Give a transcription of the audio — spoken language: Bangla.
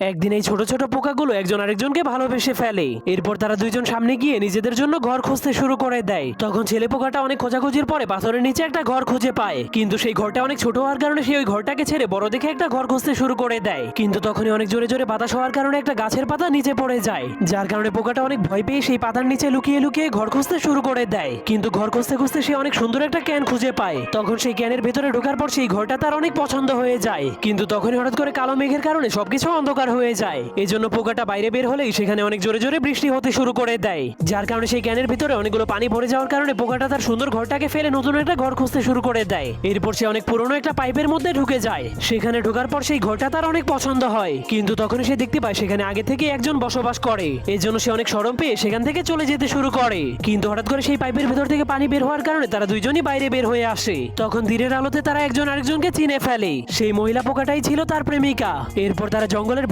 একদিন এই ছোট ছোট পোকাগুলো একজন আরেকজনকে ভালোবেসে ফেলে। এরপর তারা দুইজন সামনে গিয়ে নিজেদের জন্য ঘর খুঁজতে শুরু করে দেয়। তখন ছেলে পোকাটা অনেক খোঁজাখুঁজির পরে পাথরের নিচে একটা ঘর খুঁজে পায়, কিন্তু সেই ঘরটা অনেক ছোট হওয়ার কারণে সে ওই ঘরটাকে ছেড়ে বড় দেখে একটা ঘর খুঁজতে শুরু করে দেয়। কিন্তু তখনই অনেক জোরে জোরে বাতাস হওয়ার কারণে একটা গাছের পাতা নিচে পড়ে যায়, যার কারণে পোকাটা অনেক ভয় পেয়ে সেই পাতার নিচে লুকিয়ে লুকিয়ে ঘর খুঁজতে শুরু করে দেয়। কিন্তু ঘর খুঁজতে খুঁজতে সে অনেক সুন্দর একটা ক্যান খুঁজে পায়। তখন সেই ক্যানের ভেতরে ঢোকার পর সেই ঘরটা তার অনেক পছন্দ হয়ে যায়। কিন্তু তখনই হঠাৎ করে কালো মেঘের কারণে সবকিছু অন্ধকার হয়ে যায়। এজন্য পোকাটা বাইরে বের হলেই সেখানে অনেক জোরে জোরে বৃষ্টি হতে শুরু করে দেয়, যার কারণে সেই ক্যানের ভিতরে অনেকগুলো পানি ভরে যাওয়ার কারণে পোকাটা তার সুন্দর ঘরটাকে ফেলে নতুন একটা ঘর খুঁজতে শুরু করে দেয়। এরপর সে অনেক পুরনো একটা পাইপের মধ্যে ঢুকে যায়। সেখানে ঢোকার পর সেই ঘরটা তার অনেক পছন্দ হয়, কিন্তু তখনই সে দেখতে পায় সেখানে আগে থেকে একজন বসবাস করে। এই জন্য সে অনেক শরম পেয়ে সেখান থেকে চলে যেতে শুরু করে। কিন্তু হঠাৎ করে সেই পাইপের ভেতর থেকে পানি বের হওয়ার কারণে তারা দুইজনই বাইরে বের হয়ে আসে। তখন দিনের আলোতে তারা একজন আরেকজনকে চিনে ফেলে। সেই মহিলা পোকাটাই ছিল তার প্রেমিকা। এরপর তারা জঙ্গলের